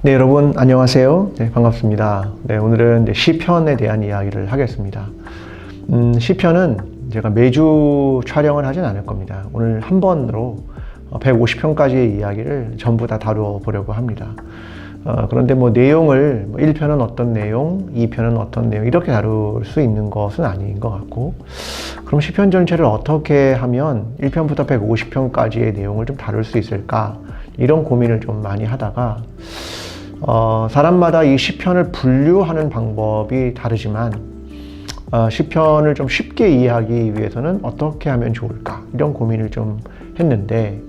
네, 여러분 안녕하세요. 네, 반갑습니다. 네, 오늘은 이제 시편에 대한 이야기를 하겠습니다. 시편은 제가 매주 촬영을 하진 않을 겁니다. 오늘 한 번으로 150편까지의 이야기를 전부 다 다루어 보려고 합니다. 그런데 내용을 1편은 어떤 내용, 2편은 어떤 내용 이렇게 다룰 수 있는 것은 아닌 것 같고, 그럼 시편 전체를 어떻게 하면 1편부터 150편까지의 내용을 좀 다룰 수 있을까, 이런 고민을 좀 많이 하다가 사람마다 이 시편을 분류하는 방법이 다르지만 시편을 좀 쉽게 이해하기 위해서는 어떻게 하면 좋을까, 이런 고민을 좀 했는데,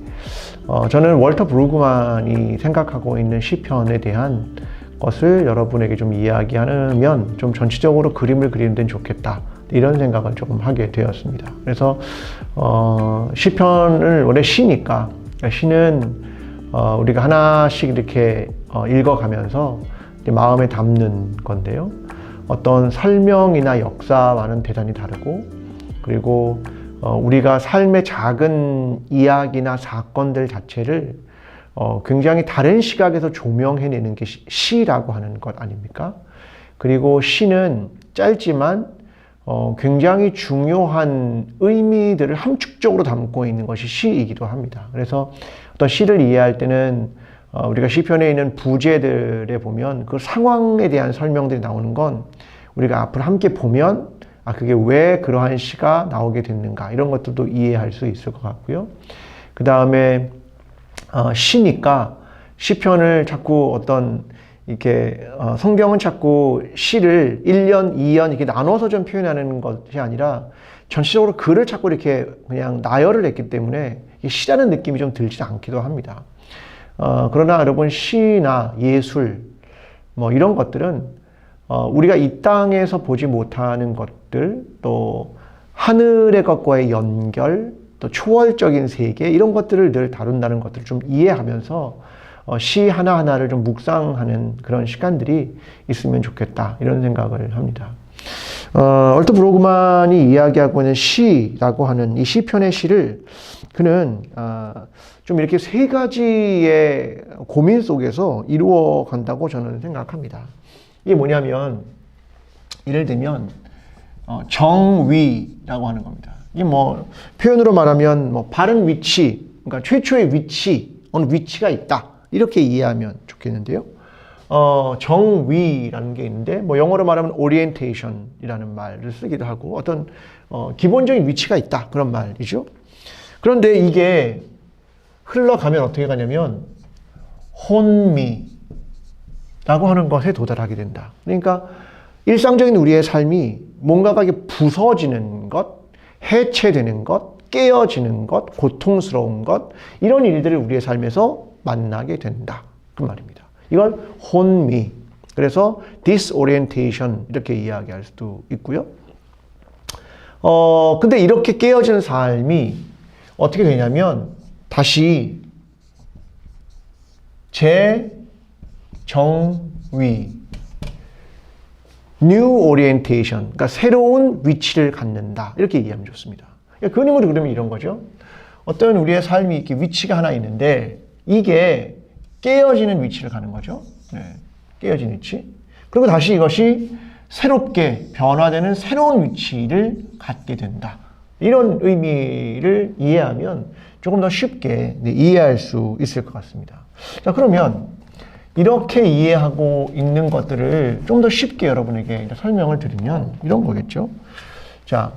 저는 월터 브루그만이 생각하고 있는 시편에 대한 것을 여러분에게 좀 이야기하면 좀 전체적으로 그림을 그리는 데는 좋겠다, 이런 생각을 조금 하게 되었습니다. 그래서 시편을 원래 시니까, 시는 우리가 하나씩 이렇게 읽어가면서 마음에 담는 건데요. 어떤 설명이나 역사와는 대단히 다르고, 그리고 우리가 삶의 작은 이야기나 사건들 자체를 굉장히 다른 시각에서 조명해내는 게 시라고 하는 것 아닙니까? 그리고 시는 짧지만 굉장히 중요한 의미들을 함축적으로 담고 있는 것이 시이기도 합니다. 그래서 어떤 시를 이해할 때는 우리가 시편에 있는 부제들에 보면 그 상황에 대한 설명들이 나오는 건 우리가 앞으로 함께 보면 그게 왜 그러한 시가 나오게 됐는가, 이런 것들도 이해할 수 있을 것 같고요. 그 다음에 시니까 시편을 자꾸 이렇게 성경은 자꾸 시를 1년, 2년 이렇게 나눠서 좀 표현하는 것이 아니라 전체적으로 글을 자꾸 이렇게 그냥 나열을 했기 때문에 시라는 느낌이 좀 들지 않기도 합니다. 그러나 여러분, 시나 예술 이런 것들은 우리가 이 땅에서 보지 못하는 것들, 또 하늘의 것과의 연결, 또 초월적인 세계, 이런 것들을 늘 다룬다는 것들을 좀 이해하면서 시 하나하나를 좀 묵상하는 그런 시간들이 있으면 좋겠다, 이런 생각을 합니다. 월터 브루그만이 이야기하고 있는 시라고 하는 이 시편의 시를 그는 좀 이렇게 세 가지의 고민 속에서 이루어 간다고 저는 생각합니다. 이게 뭐냐면, 예를 들면 정위라고 하는 겁니다. 이게 표현으로 말하면 바른 위치, 그러니까 최초의 위치, 어느 위치가 있다, 이렇게 이해하면 좋겠는데요. 정위라는 게 있는데, 영어로 말하면 orientation이라는 말을 쓰기도 하고, 어떤 기본적인 위치가 있다, 그런 말이죠. 그런데 이게 흘러가면 어떻게 가냐면 혼미라고 하는 것에 도달하게 된다. 그러니까 일상적인 우리의 삶이 뭔가가 부서지는 것, 해체되는 것, 깨어지는 것, 고통스러운 것, 이런 일들을 우리의 삶에서 만나게 된다, 그 말입니다. 이걸 혼미, 그래서 disorientation, 이렇게 이야기할 수도 있고요. 근데 이렇게 깨어지는 삶이 어떻게 되냐면 다시 재정위, new orientation, 그러니까 새로운 위치를 갖는다, 이렇게 이해하면 좋습니다. 그림으로 그리면 이런 거죠. 어떤 우리의 삶이 이렇게 위치가 하나 있는데 이게 깨어지는 위치를 가는 거죠. 네, 깨어진 위치. 그리고 다시 이것이 새롭게 변화되는 새로운 위치를 갖게 된다, 이런 의미를 이해하면 조금 더 쉽게 이해할 수 있을 것 같습니다. 자, 그러면 이렇게 이해하고 있는 것들을 좀 더 쉽게 여러분에게 설명을 드리면 이런 거겠죠. 자,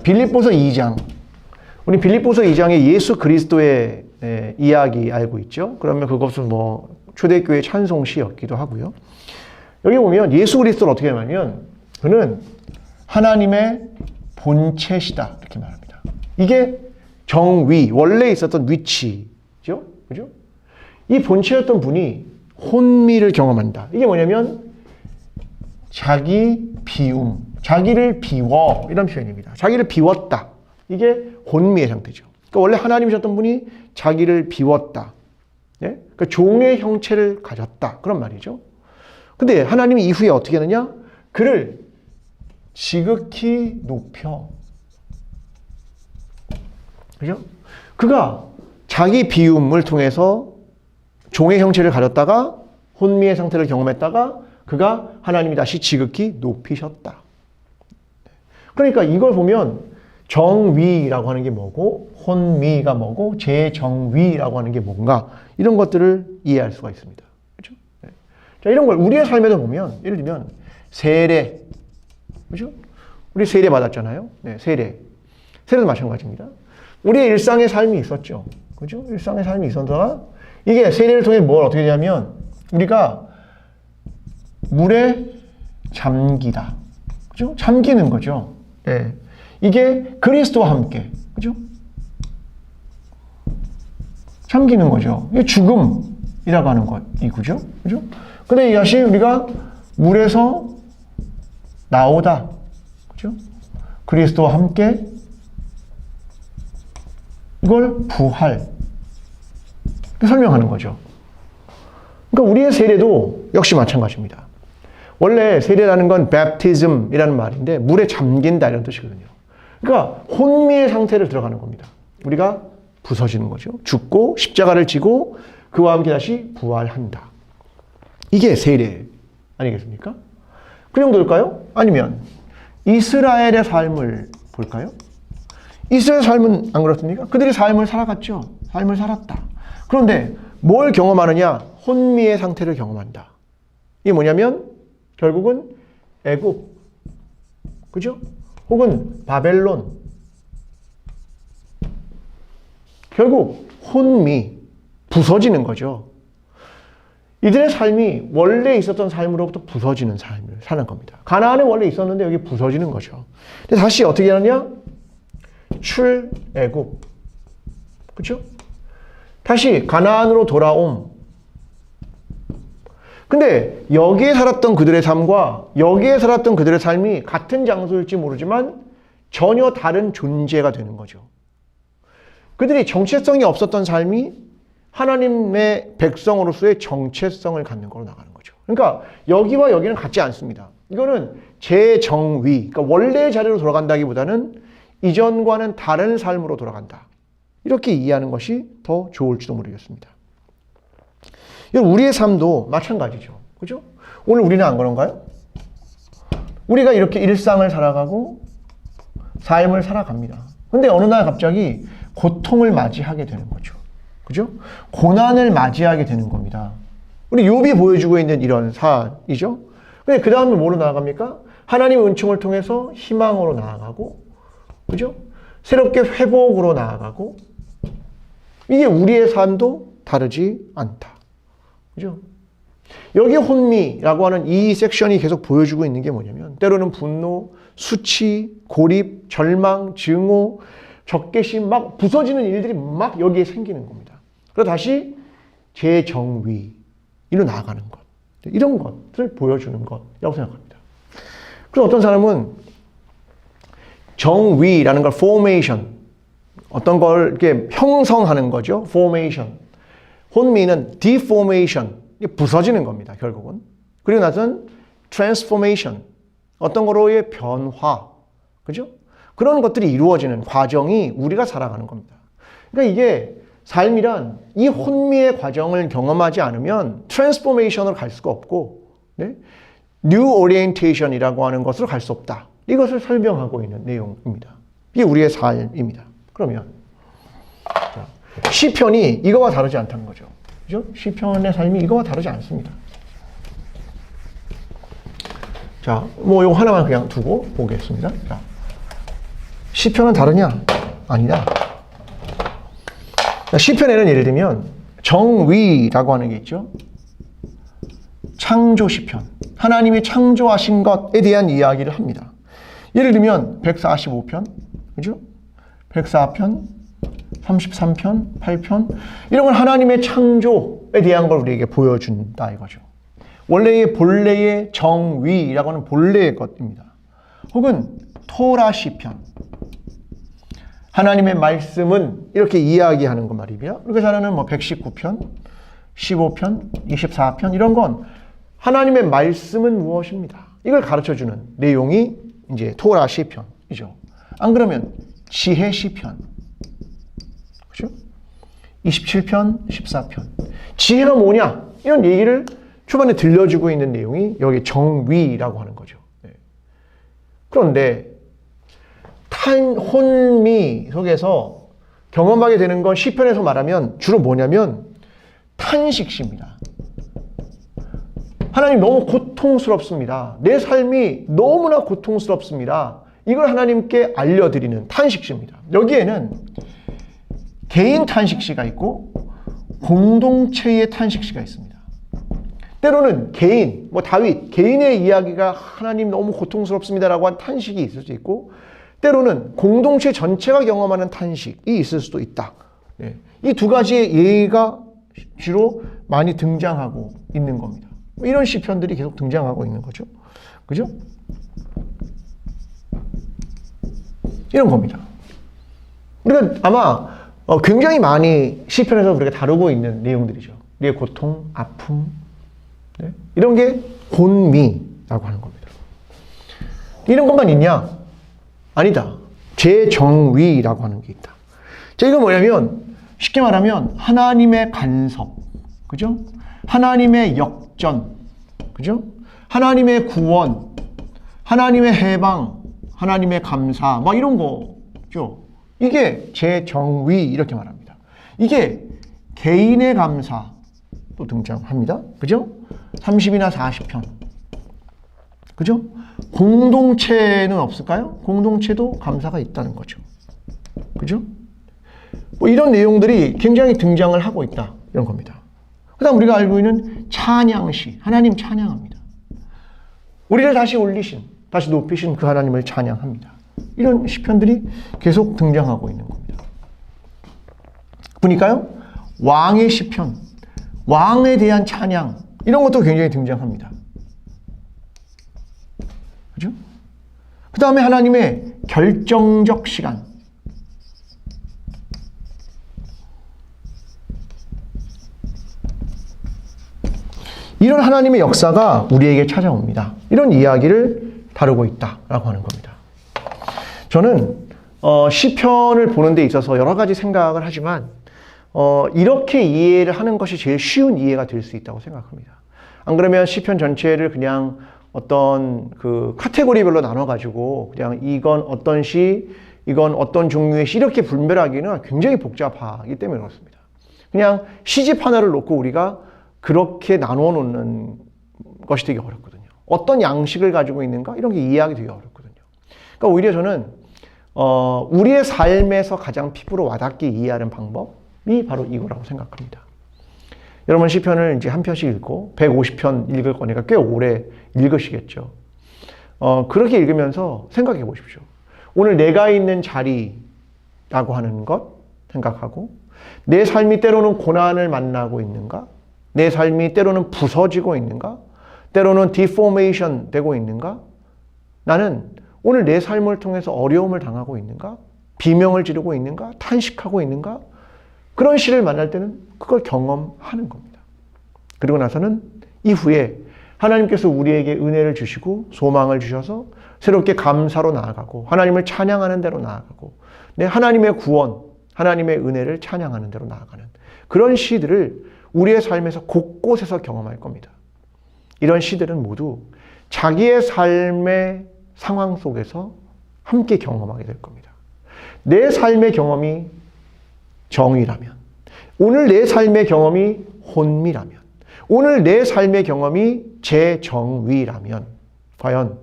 빌립보서 2장. 우리 빌립보서 2장에 예수 그리스도의 이야기 알고 있죠. 그러면 그것은 초대교회 찬송시였기도 하고요. 여기 보면 예수 그리스도를 어떻게 말하면 그는 하나님의 본체시다, 이렇게 말합니다. 이게 정위, 원래 있었던 위치죠. 그죠? 이 본체였던 분이 혼미를 경험한다. 이게 뭐냐면 자기 비움, 자기를 비워, 이런 표현입니다. 자기를 비웠다. 이게 혼미의 상태죠. 그러니까 원래 하나님이셨던 분이 자기를 비웠다. 네? 그러니까 종의 형체를 가졌다, 그런 말이죠. 근데 하나님이 이후에 어떻게 하느냐? 그를 지극히 높여. 그죠? 그가 자기 비움을 통해서 종의 형체를 가졌다가 혼미의 상태를 경험했다가 그가 하나님이 다시 지극히 높이셨다. 그러니까 이걸 보면 정위라고 하는 게 뭐고 혼미가 뭐고 재정위라고 하는 게 뭔가 이런 것들을 이해할 수가 있습니다. 그렇죠? 네. 자, 이런 걸 우리의 삶에도 보면 예를 들면 세례, 그렇죠? 우리 세례 받았잖아요. 네, 세례도 마찬가지입니다. 우리의 일상의 삶이 있었죠. 그죠? 일상의 삶이 있었다가 이게 세례를 통해 뭘 어떻게 되냐면 우리가 물에 잠기다. 그죠? 잠기는 거죠. 네. 이게 그리스도와 함께. 그죠? 잠기는 거죠. 이게 죽음이라고 하는 것이고죠. 그죠? 근데 이것이 우리가 물에서 나오다. 그죠? 그리스도와 함께 이걸 부활. 설명하는 거죠. 그러니까 우리의 세례도 역시 마찬가지입니다. 원래 세례라는 건 baptism이라는 말인데 물에 잠긴다 이런 뜻이거든요. 그러니까 혼미의 상태를 들어가는 겁니다. 우리가 부서지는 거죠. 죽고 십자가를 지고 그와 함께 다시 부활한다. 이게 세례 아니겠습니까? 그 정도일까요? 아니면 이스라엘의 삶을 볼까요? 이스라엘 삶은 안 그렇습니까? 그들이 삶을 살아갔죠. 삶을 살았다. 그런데 뭘 경험하느냐? 혼미의 상태를 경험한다. 이게 뭐냐면 결국은 애굽, 그죠? 혹은 바벨론. 결국 혼미, 부서지는 거죠. 이들의 삶이 원래 있었던 삶으로부터 부서지는 삶을 사는 겁니다. 가나안에 원래 있었는데 여기 부서지는 거죠. 근데 다시 어떻게 하느냐? 출애굽, 그렇죠? 다시 가나안으로 돌아옴. 근데 여기에 살았던 그들의 삶과 여기에 살았던 그들의 삶이 같은 장소일지 모르지만 전혀 다른 존재가 되는 거죠. 그들이 정체성이 없었던 삶이 하나님의 백성으로서의 정체성을 갖는 걸로 나가는 거죠. 그러니까 여기와 여기는 같지 않습니다. 이거는 재정위, 그러니까 원래의 자리로 돌아간다기보다는 이전과는 다른 삶으로 돌아간다. 이렇게 이해하는 것이 더 좋을지도 모르겠습니다. 우리의 삶도 마찬가지죠. 그죠? 오늘 우리는 안 그런가요? 우리가 이렇게 일상을 살아가고 삶을 살아갑니다. 근데 어느 날 갑자기 고통을 맞이하게 되는 거죠. 그죠? 고난을 맞이하게 되는 겁니다. 우리 욥이 보여주고 있는 이런 사이죠. 근데 그 다음에 뭐로 나아갑니까? 하나님의 은총을 통해서 희망으로 나아가고, 그죠? 새롭게 회복으로 나아가고, 이게 우리의 삶도 다르지 않다. 그죠? 여기 혼미라고 하는 이 섹션이 계속 보여주고 있는 게 뭐냐면, 때로는 분노, 수치, 고립, 절망, 증오, 적개심, 막 부서지는 일들이 막 여기에 생기는 겁니다. 그리고 다시 재정위로 나아가는 것. 이런 것을 보여주는 것이라고 생각합니다. 그리고 어떤 사람은 정위라는 걸 formation, 어떤 걸 이렇게 형성하는 거죠. formation. 혼미는 deformation, 부서지는 겁니다. 결국은. 그리고 나서는 transformation, 어떤 거로의 변화. 그죠? 그런 것들이 이루어지는 과정이 우리가 살아가는 겁니다. 그러니까 이게 삶이란 이 혼미의 과정을 경험하지 않으면 트랜스포메이션으로 갈 수가 없고, 네? 뉴 오리엔테이션이라고 하는 것으로 갈 수 없다. 이것을 설명하고 있는 내용입니다. 이게 우리의 삶입니다. 그러면 시편이 이거와 다르지 않다는 거죠. 그죠? 시편의 삶이 이거와 다르지 않습니다. 자, 뭐 이거 하나만 그냥 두고 보겠습니다. 자, 시편은 다르냐? 아니다. 시편에는 예를 들면 정위라고 하는 게 있죠. 창조 시편. 하나님이 창조하신 것에 대한 이야기를 합니다. 예를 들면 145편, 그죠? 104편, 33편, 8편 이런 건 하나님의 창조에 대한 걸 우리에게 보여준다 이거죠. 원래의 본래의 정위라고 하는 본래의 것입니다. 혹은 토라 시편. 하나님의 말씀은 이렇게 이야기하는 것 말이고요. 그래서 저는 뭐 119편, 15편, 24편 이런 건 하나님의 말씀은 무엇입니다. 이걸 가르쳐주는 내용이 이제 토라 시편이죠. 안 그러면 지혜 시편, 그죠? 27편, 14편. 지혜가 뭐냐? 이런 얘기를 초반에 들려주고 있는 내용이 여기 정위라고 하는 거죠. 그런데 혼미 속에서 경험하게 되는 건 시편에서 말하면 주로 뭐냐면 탄식시입니다. 하나님 너무 고통스럽습니다. 내 삶이 너무나 고통스럽습니다. 이걸 하나님께 알려드리는 탄식시입니다. 여기에는 개인 탄식시가 있고 공동체의 탄식시가 있습니다. 때로는 개인, 다윗, 개인의 이야기가 하나님 너무 고통스럽습니다라고 한 탄식이 있을 수 있고 때로는 공동체 전체가 경험하는 탄식이 있을 수도 있다. 이 두 가지의 예가 주로 많이 등장하고 있는 겁니다. 이런 시편들이 계속 등장하고 있는 거죠. 그죠? 이런 겁니다. 우리가 아마 굉장히 많이 시편에서 우리가 다루고 있는 내용들이죠. 우리의 고통, 아픔, 이런 게 혼미라고 하는 겁니다. 이런 것만 있냐? 아니다. 재정위라고 하는 게 있다. 자, 이건 뭐냐면 쉽게 말하면 하나님의 간섭, 그죠? 하나님의 역전, 그죠? 하나님의 구원, 하나님의 해방, 하나님의 감사, 이런 거죠. 이게 재정위 이렇게 말합니다. 이게 개인의 감사도 등장합니다. 그죠? 30이나 40편. 그죠? 공동체는 없을까요? 공동체도 감사가 있다는 거죠. 그죠? 이런 내용들이 굉장히 등장을 하고 있다. 이런 겁니다. 그 다음 우리가 알고 있는 찬양시. 하나님 찬양합니다. 우리를 다시 올리신, 다시 높이신 그 하나님을 찬양합니다. 이런 시편들이 계속 등장하고 있는 겁니다. 보니까요, 왕의 시편, 왕에 대한 찬양, 이런 것도 굉장히 등장합니다. 그죠? 그 다음에 하나님의 결정적 시간. 이런 하나님의 역사가 우리에게 찾아옵니다. 이런 이야기를 다루고 있다라고 하는 겁니다. 저는 시편을 보는 데 있어서 여러 가지 생각을 하지만 이렇게 이해를 하는 것이 제일 쉬운 이해가 될 수 있다고 생각합니다. 안 그러면 시편 전체를 그냥 어떤 그 카테고리별로 나눠가지고 그냥 이건 어떤 시, 이건 어떤 종류의 시 이렇게 분별하기는 굉장히 복잡하기 때문에 그렇습니다. 그냥 시집 하나를 놓고 우리가 그렇게 나누어 놓는 것이 되게 어렵거든요. 어떤 양식을 가지고 있는가 이런 게 이해하기 되게 어렵거든요. 그러니까 오히려 저는 우리의 삶에서 가장 피부로 와닿게 이해하는 방법이 바로 이거라고 생각합니다. 여러분 시편을 이제 한 편씩 읽고 150편 읽을 거니까 꽤 오래 읽으시겠죠. 그렇게 읽으면서 생각해 보십시오. 오늘 내가 있는 자리라고 하는 것 생각하고 내 삶이 때로는 고난을 만나고 있는가? 내 삶이 때로는 부서지고 있는가? 때로는 디포메이션 되고 있는가? 나는 오늘 내 삶을 통해서 어려움을 당하고 있는가? 비명을 지르고 있는가? 탄식하고 있는가? 그런 시를 만날 때는 그걸 경험하는 겁니다. 그리고 나서는 이후에 하나님께서 우리에게 은혜를 주시고 소망을 주셔서 새롭게 감사로 나아가고 하나님을 찬양하는 대로 나아가고 하나님의 구원, 하나님의 은혜를 찬양하는 대로 나아가는 그런 시들을 우리의 삶에서 곳곳에서 경험할 겁니다. 이런 시들은 모두 자기의 삶의 상황 속에서 함께 경험하게 될 겁니다. 내 삶의 경험이 정의라면, 오늘 내 삶의 경험이 혼미라면, 오늘 내 삶의 경험이 재정위라면 과연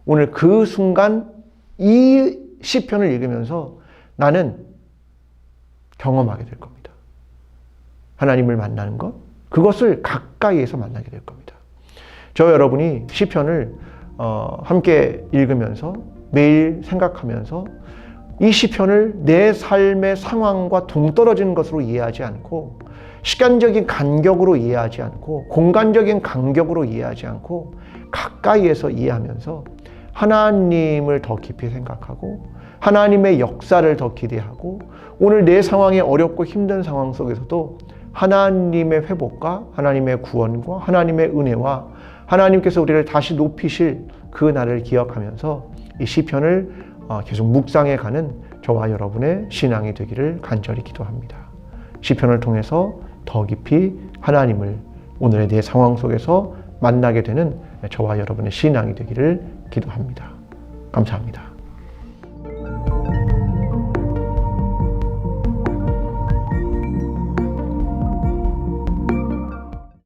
오늘 그 순간 이 시편을 읽으면서 나는 경험하게 될 겁니다. 하나님을 만나는 것, 그것을 가까이에서 만나게 될 겁니다. 저 여러분이 시편을 함께 읽으면서 매일 생각하면서 이 시편을 내 삶의 상황과 동떨어진 것으로 이해하지 않고 시간적인 간격으로 이해하지 않고 공간적인 간격으로 이해하지 않고 가까이에서 이해하면서 하나님을 더 깊이 생각하고 하나님의 역사를 더 기대하고 오늘 내 상황이 어렵고 힘든 상황 속에서도 하나님의 회복과 하나님의 구원과 하나님의 은혜와 하나님께서 우리를 다시 높이실 그 날을 기억하면서 이 시편을 계속 묵상해 가는 저와 여러분의 신앙이 되기를 간절히 기도합니다. 시편을 통해서 더 깊이 하나님을 오늘의 내 상황 속에서 만나게 되는 저와 여러분의 신앙이 되기를 기도합니다. 감사합니다.